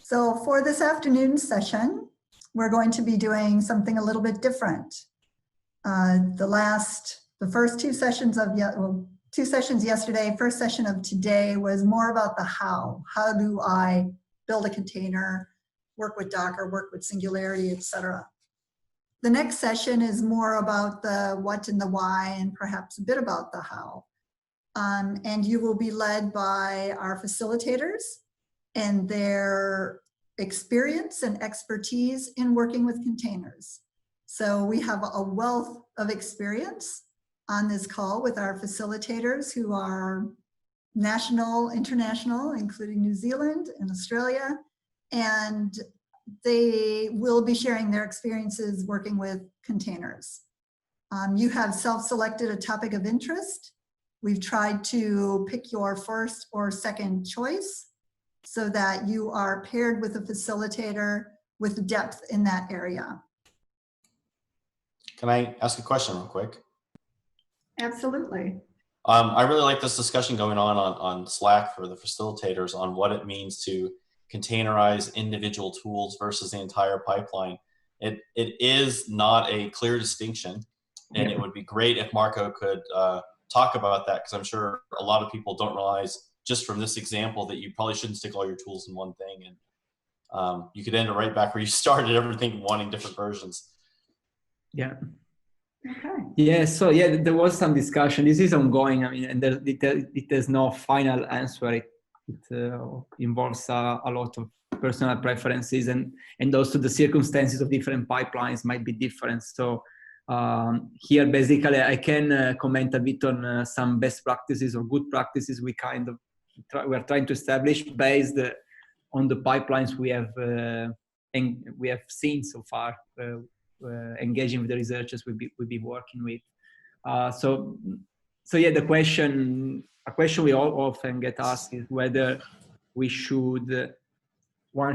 So for this afternoon session, we're going to be doing something a little bit different. The first two sessions of, two sessions yesterday, first session of today was more about the how. How do I build a container, work with Docker, work with Singularity, etc. The next session is more about the what and the why, and perhaps a bit about the how. And you will be led by our facilitators and their experience and expertise in working with containers. So we have a wealth of experience on this call with our facilitators who are national, international, including New Zealand and Australia, and they will be sharing their experiences working with containers. You have self-selected a topic of interest. We've tried to pick your first or second choice so that you are paired with a facilitator with depth in that area. Can I ask a question real quick? Absolutely. I really like this discussion going on Slack for the facilitators on what it means to containerize individual tools versus the entire pipeline. It is not a clear distinction, and it would be great if Marco could talk about that, because I'm sure a lot of people don't realize just from this example that you probably shouldn't stick all your tools in one thing, and you could end it right back where you started, everything wanting different versions. Yeah. Okay. Yeah, so yeah, there was some discussion. This is ongoing. I mean, and it has no final answer. It involves a lot of personal preferences, and also the circumstances of different pipelines might be different. So here, basically, I can comment a bit on some best practices or good practices we're trying to establish based on the pipelines we have seen so far. Engaging with the researchers we've been working with. So yeah, a question we all often get asked is whether one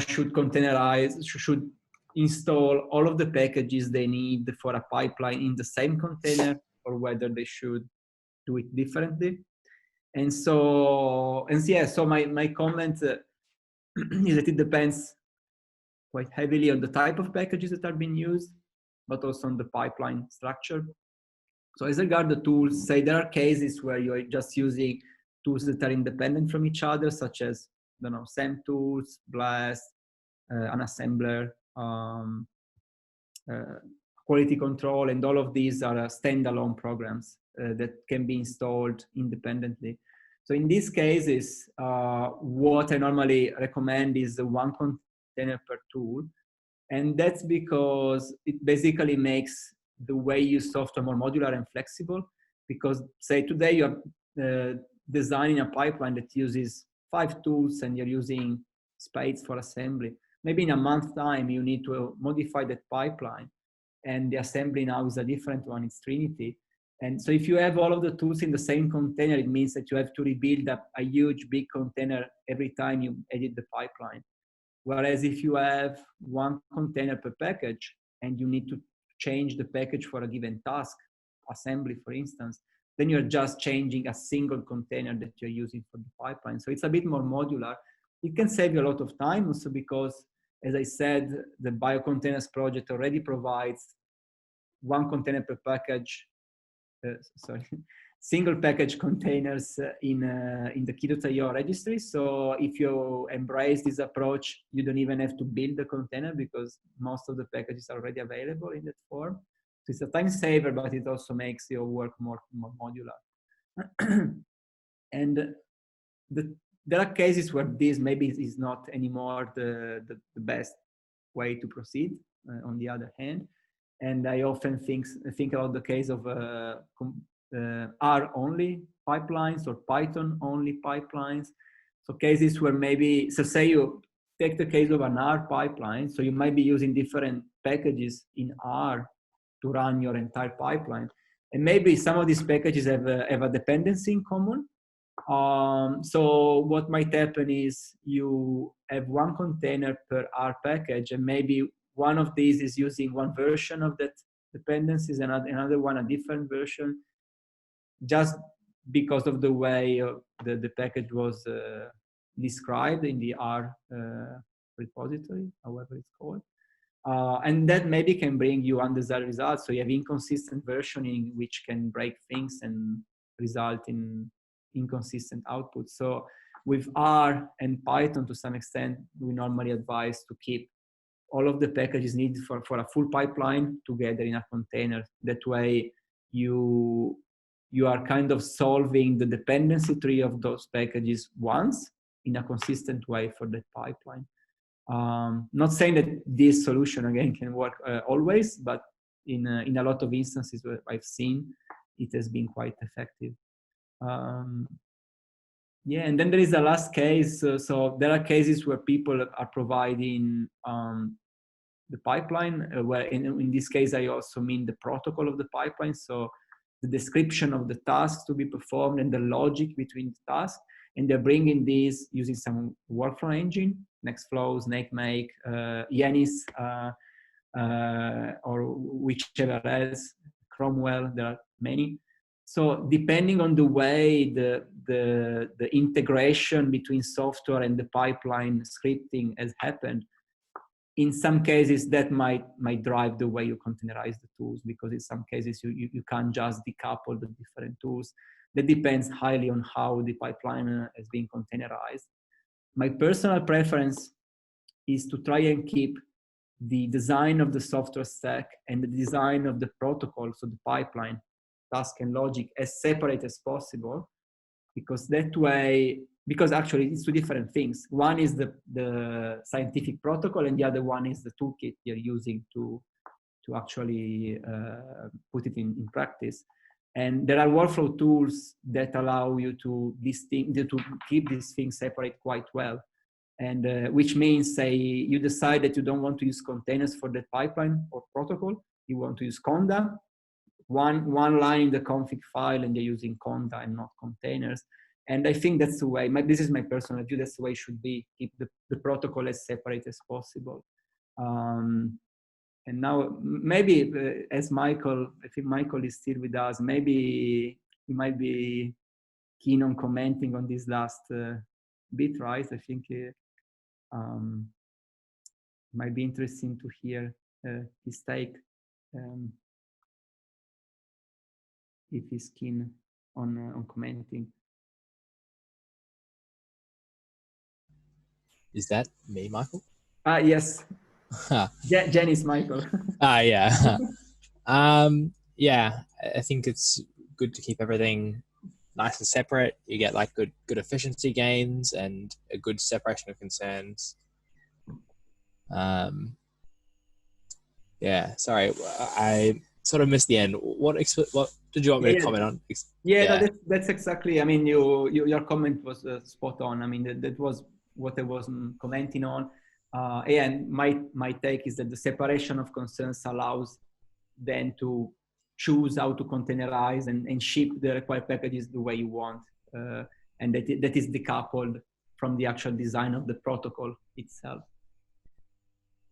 should containerize, should install all of the packages they need for a pipeline in the same container, or whether they should do it differently. And so my comment is that it depends quite heavily on the type of packages that are being used, but also on the pipeline structure. So as regards the tools, say there are cases where you're just using tools that are independent from each other, such as, I don't know, SAM tools, BLAST, an assembler, quality control, and all of these are standalone programs that can be installed independently. So in these cases, what I normally recommend is one container per tool. And that's because it basically makes the way you use software more modular and flexible. Because say today you're designing a pipeline that uses 5 tools and you're using Spades for assembly. Maybe in a month's time, you need to modify that pipeline. And the assembly now is a different one, it's Trinity. And so if you have all of the tools in the same container, it means that you have to rebuild a huge, big container every time you edit the pipeline. Whereas if you have one container per package and you need to change the package for a given task, assembly for instance, then you're just changing a single container that you're using for the pipeline. So it's a bit more modular. It can save you a lot of time also because, as I said, the Biocontainers project already provides one container per package, single package containers in the key.io registry. So if you embrace this approach, you don't even have to build the container because most of the packages are already available in that form. So it's a time saver, but it also makes your work more modular. And there are cases where this maybe is not anymore the best way to proceed, on the other hand. And I often think about the case of R-only pipelines or Python-only pipelines. So cases where maybe, so say you take the case of an R pipeline, so you might be using different packages in R to run your entire pipeline. And maybe some of these packages have a dependency in common. So what might happen is you have one container per R package, and maybe one of these is using one version of that dependencies and another one a different version, just because of the way the package was described in the R repository, however it's called. And that maybe can bring you undesired results. So you have inconsistent versioning, which can break things and result in inconsistent output. So with R and Python, to some extent, we normally advise to keep all of the packages needed for a full pipeline together in a container. That way you are kind of solving the dependency tree of those packages once in a consistent way for that pipeline. Not saying that this solution again can work always, but in a lot of instances where I've seen, it has been quite effective. Yeah, and then there is a last case. So there are cases where people are providing the pipeline, where in this case I also mean the protocol of the pipeline. So the description of the tasks to be performed and the logic between the tasks. And they're bringing these using some workflow engine, Nextflow, SnakeMake, Yanis, or whichever else, Cromwell, there are many. So depending on the way the integration between software and the pipeline scripting has happened, in some cases that might drive the way you containerize the tools, because in some cases you can't just decouple the different tools. That depends highly on how the pipeline has been containerized. My personal preference is to try and keep the design of the software stack and the design of the protocol, so the pipeline, task and logic, as separate as possible, because that way, because actually it's two different things. One is the scientific protocol, and the other one is the toolkit you're using to actually put it in practice. And there are workflow tools that allow you to keep these things separate quite well. And which means, say, you decide that you don't want to use containers for that pipeline or protocol, you want to use Conda, one line in the config file, and you're using Conda and not containers. And I think that's the way, this is my personal view, that's the way it should be, keep the protocol as separate as possible. And now maybe as Michael, I think Michael is still with us, maybe he might be keen on commenting on this last bit, right? I think it might be interesting to hear his take, if he's keen on commenting. Is that me, Michael? Yes. Janice, Michael. Yeah. Yeah, I think it's good to keep everything nice and separate. You get like good efficiency gains and a good separation of concerns. Yeah, sorry, I sort of missed the end. What did you want me to comment on? Yeah. No, that's exactly. I mean, your comment was spot on. I mean, that was what I was commenting on. And my take is that the separation of concerns allows then to choose how to containerize and ship the required packages the way you want, and that is decoupled from the actual design of the protocol itself.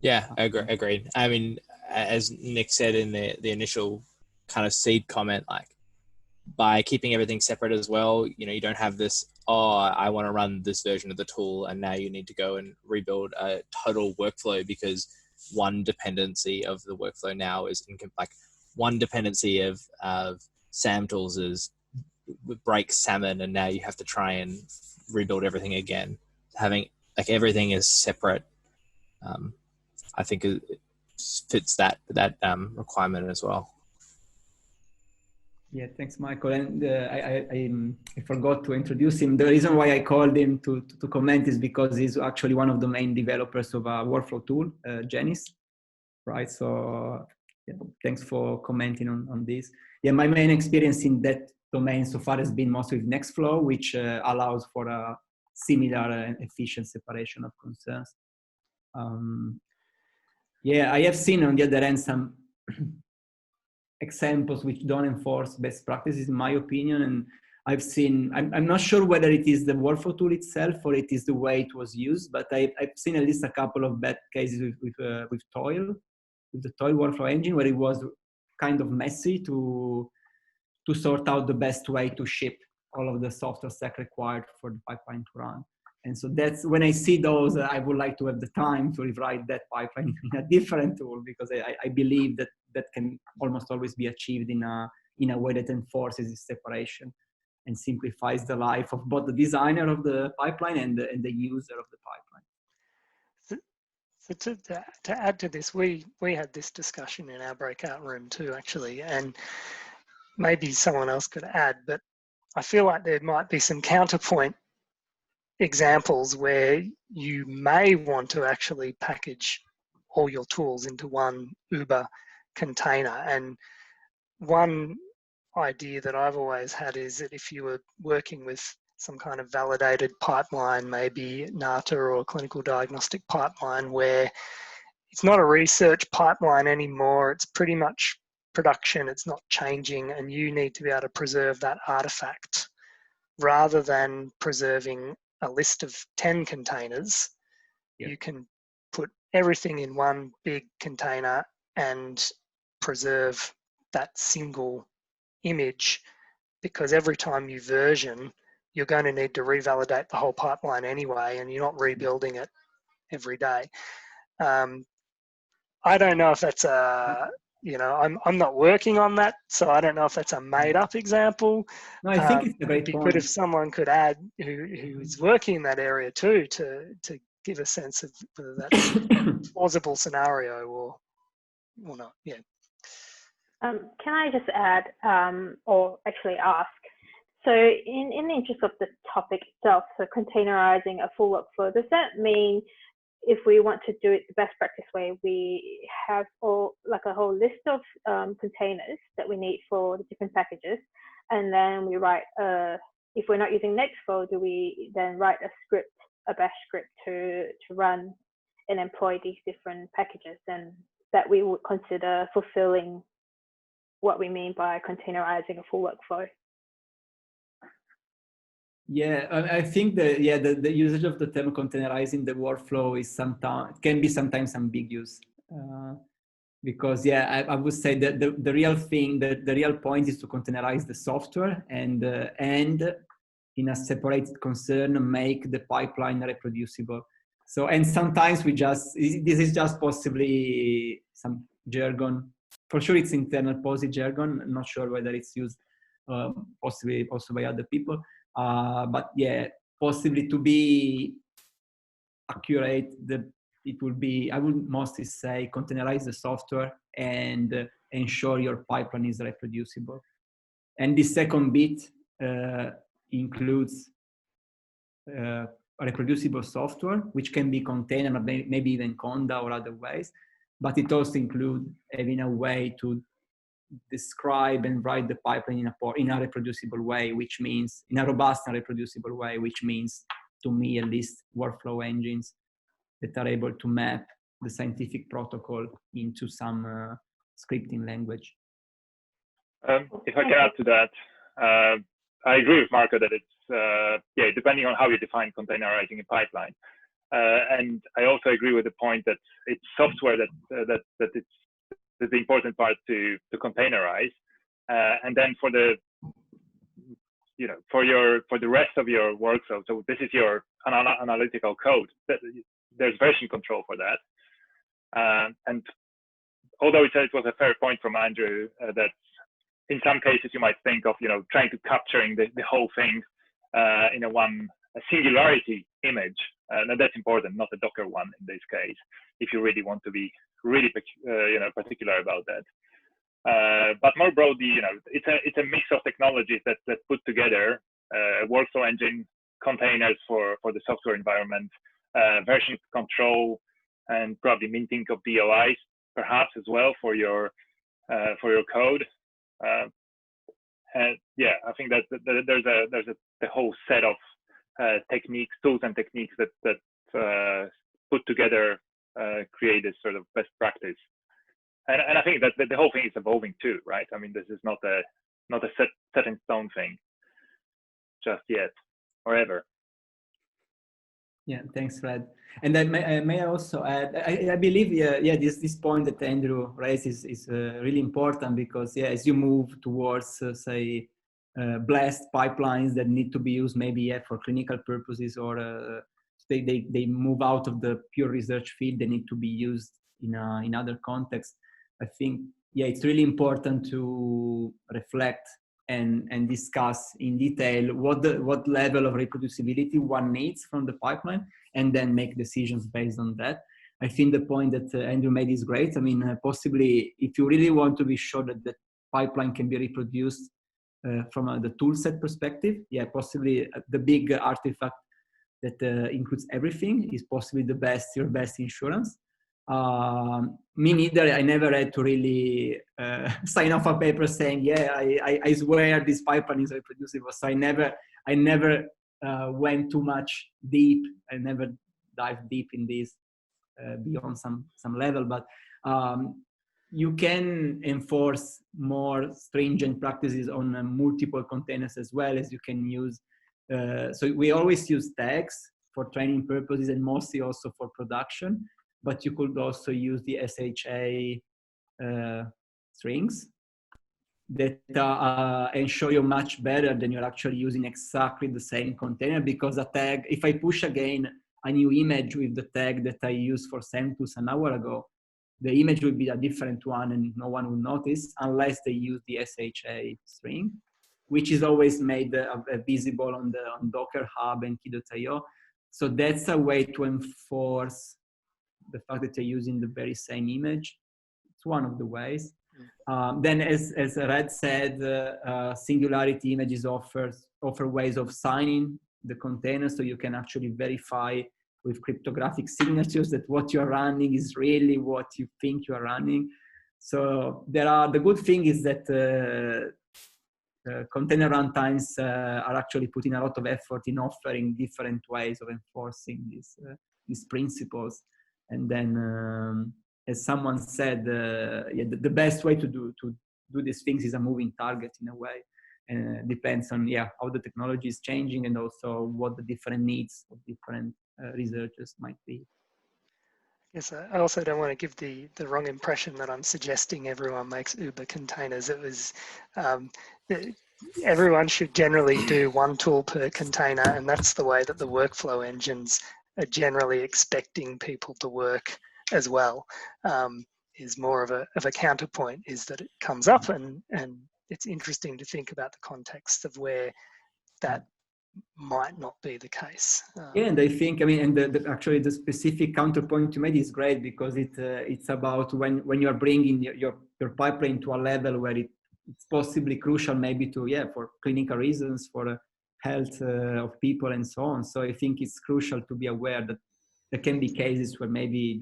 Yeah, agreed. I mean, as Nick said in the initial kind of seed comment, like by keeping everything separate as well, you don't have this, I want to run this version of the tool and now you need to go and rebuild a total workflow because one dependency of the workflow now is like one dependency of SAM-tools is breaks Salmon and now you have to try and rebuild everything again. Having like everything is separate, I think it fits that requirement as well. Yeah, thanks, Michael. And I forgot to introduce him. The reason why I called him to comment is because he's actually one of the main developers of a workflow tool, Janice, right? So yeah, thanks for commenting on this. Yeah, my main experience in that domain so far has been mostly with Nextflow, which allows for a similar and efficient separation of concerns. Yeah, I have seen on the other end some examples which don't enforce best practices, in my opinion. And I've seen, I'm not sure whether it is the workflow tool itself or it is the way it was used, but I've seen at least a couple of bad cases with Toil, with the Toil workflow engine, where it was kind of messy to sort out the best way to ship all of the software stack required for the pipeline to run. And so that's when I see those, I would like to have the time to rewrite that pipeline in a different tool, because I believe that that can almost always be achieved in a way that enforces this separation and simplifies the life of both the designer of the pipeline and the user of the pipeline. So to add to this, we had this discussion in our breakout room too, actually, and maybe someone else could add, but I feel like there might be some counterpoint examples where you may want to actually package all your tools into one Uber container. And one idea that I've always had is that if you were working with some kind of validated pipeline, maybe NATA or a clinical diagnostic pipeline, where it's not a research pipeline anymore, it's pretty much production, it's not changing, and you need to be able to preserve that artifact rather than preserving a list of 10 containers. You can put everything in one big container and preserve that single image, because every time you version, you're going to need to revalidate the whole pipeline anyway, and you're not rebuilding it every day. I don't know if that's a, I'm not working on that, so I don't know if that's a made-up example. No, I think it's a great it'd be point. good if someone could add who is working in that area too, to give a sense of whether that's a plausible scenario or not. Yeah. Can I just add, or actually ask? So in the interest of the topic itself, so containerizing a full workflow, does that mean if we want to do it the best practice way, we have a whole list of containers that we need for the different packages, and then we write, if we're not using Nextflow, do we then write a bash script to run and employ these different packages, and that we would consider fulfilling what we mean by containerizing a full workflow? Yeah, I think the usage of the term containerizing the workflow is can be sometimes ambiguous, because I would say that the real thing, the real point is to containerize the software and in a separated concern make the pipeline reproducible. So, and sometimes this is just possibly some jargon. For sure, it's internal Pawsey jargon. I'm not sure whether it's used possibly also by other people. But yeah, possibly to be accurate, it will be, I would mostly say, containerize the software and ensure your pipeline is reproducible. And the second bit includes reproducible software, which can be container, maybe even Conda or other ways, but it also includes having a way to describe and write the pipeline in a reproducible way, which means in a robust and reproducible way, which means, to me at least, workflow engines that are able to map the scientific protocol into some scripting language. If I can add to that, I agree with Marco that it's depending on how you define containerizing a pipeline, and I also agree with the point that it's software that it's the important part to containerize, and then for the for the rest of your workflow. So this is your analytical code. There's version control for that, and although it was a fair point from Andrew that in some cases you might think of trying to capturing the whole thing in a singularity image, and that's important, not a Docker one in this case, if you really want to be really particular about that. But more broadly, it's a mix of technologies that put together a workflow engine, containers for the software environment, version control, and probably minting of DOIs perhaps as well for your code. And yeah, I think that there's a whole set of techniques, tools and techniques that put together create this sort of best practice. And I think that the whole thing is evolving too, right? I mean, this is not a set in stone thing just yet or ever. Yeah, thanks, Fred. And then may I also add, I believe, this point that Andrew raised is really important, because as you move towards, blast pipelines that need to be used maybe for clinical purposes or they move out of the pure research field. They need to be used in other contexts. I think, yeah, it's really important to reflect and discuss in detail what level of reproducibility one needs from the pipeline, and then make decisions based on that. I think the point that Andrew made is great. I mean, possibly if you really want to be sure that the pipeline can be reproduced from the toolset perspective, yeah, possibly the big artifact that includes everything is possibly your best insurance. Me neither. I never had to really sign off a paper saying, yeah, I swear this pipeline is reproducible. So I never went too much deep. I never dived deep in this beyond some level. But you can enforce more stringent practices on multiple containers as well, as you can use. So we always use tags for training purposes and mostly also for production. But you could also use the SHA strings that ensure you much better than you're actually using exactly the same container, because a tag, if I push again a new image with the tag that I used for Centus an hour ago, the image will be a different one and no one will notice unless they use the SHA string, which is always made visible on DockerHub and Key.io. So that's a way to enforce the fact that you're using the very same image. It's one of the ways. Then as Red said, Singularity images offer ways of signing the container, so you can actually verify with cryptographic signatures that what you're running is really what you think you are running. So the good thing is that container runtimes are actually putting a lot of effort in offering different ways of enforcing these principles. And then, as someone said, yeah, the best way to do these things is a moving target in a way. Depends on how the technology is changing and also what the different needs of different researchers might be. Yes, I also don't want to give the wrong impression that I'm suggesting everyone makes Uber containers. It was everyone should generally do one tool per container, and that's the way that the workflow engines are generally expecting people to work as well. Is more of a counterpoint, is that it comes up and it's interesting to think about the context of where that might not be the case. Yeah, and I think, I mean, and actually the specific counterpoint you made is great, because it's about when you're bringing your pipeline to a level where it's possibly crucial maybe to, for clinical reasons, for health of people and so on. So I think it's crucial to be aware that there can be cases where maybe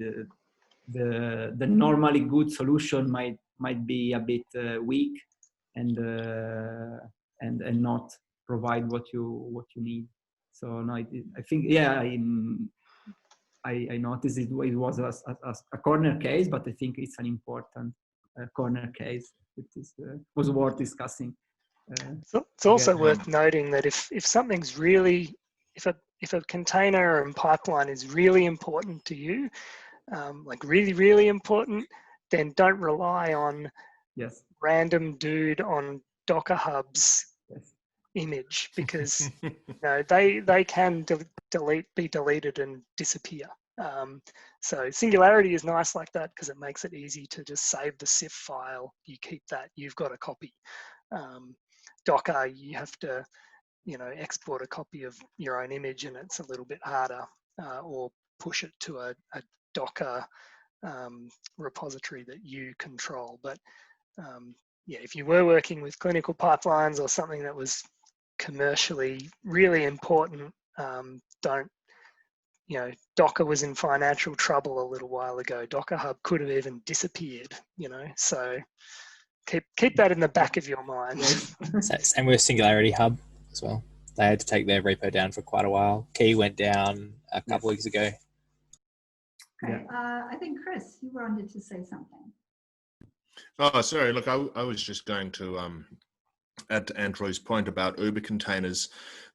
the normally good solution might be a bit weak and not provide what you need. So no, I think I noticed it was a corner case, but I think it's an important corner case. It was worth discussing. So it's also worth noting that if something's really, if a container and pipeline is really important to you, like really, really important, then don't rely on random dude on DockerHub's image, because they can be deleted and disappear. So Singularity is nice like that because it makes it easy to just save the CIF file. You keep that, you've got a copy. Docker, you have to, export a copy of your own image, and it's a little bit harder, or push it to a Docker repository that you control. But if you were working with clinical pipelines or something that was commercially really important, don't, Docker was in financial trouble a little while ago. DockerHub could have even disappeared, so keep that in the back of your mind. Same with Singularity Hub as well. They had to take their repo down for quite a while. Key went down a couple weeks ago. Okay, I think Chris, you wanted to say something. Oh, sorry. Look, I was just going to add to Andrew's point about Uber containers.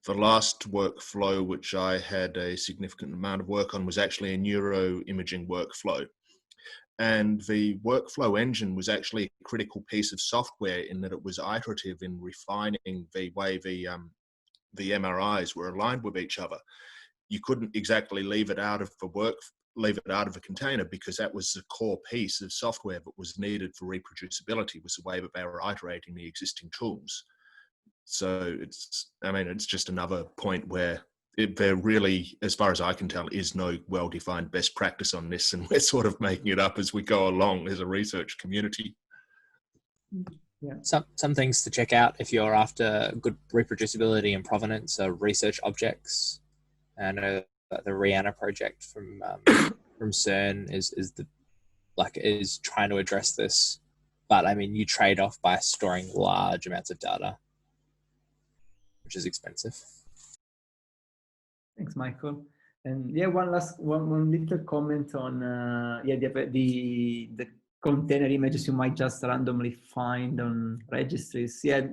The last workflow which I had a significant amount of work on was actually a neuroimaging workflow. And the workflow engine was actually a critical piece of software in that it was iterative in refining the way the MRIs were aligned with each other. you couldn't exactly leave it out of a container, because that was the core piece of software that was needed for reproducibility, was a way that they were iterating the existing tools. So it's just another point where there really, as far as I can tell, is no well-defined best practice on this, and we're sort of making it up as we go along as a research community. Yeah. Some things to check out if you're after good reproducibility and provenance are research objects. And I know that the Rihanna project from CERN is trying to address this, but I mean, you trade off by storing large amounts of data, which is expensive. Thanks, Michael. And yeah, one little comment on the container images you might just randomly find on registries. Yeah,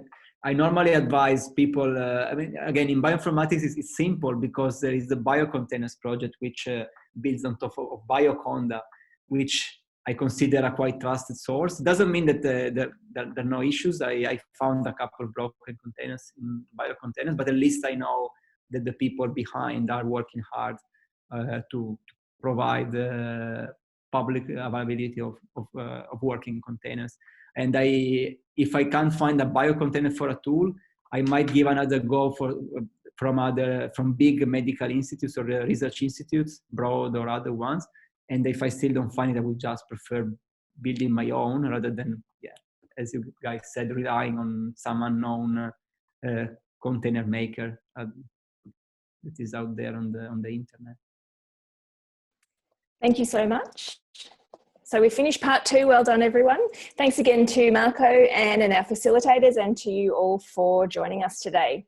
I normally advise people, I mean, again, in bioinformatics, it's simple because there is the Biocontainers project, which builds on top of Bioconda, which I consider a quite trusted source. It doesn't mean that there are no issues. I found a couple of broken containers in Biocontainers, but at least I know that the people behind are working hard to provide public availability of working containers. And if I can't find a biocontainer for a tool, I might give another go from big medical institutes or research institutes, Broad or other ones. And if I still don't find it, I would just prefer building my own rather than, as you guys said, relying on some unknown container maker that is out there on the internet. Thank you so much. So we finished part 2. Well done, everyone. Thanks again to Marco, Anne, and our facilitators, and to you all for joining us today.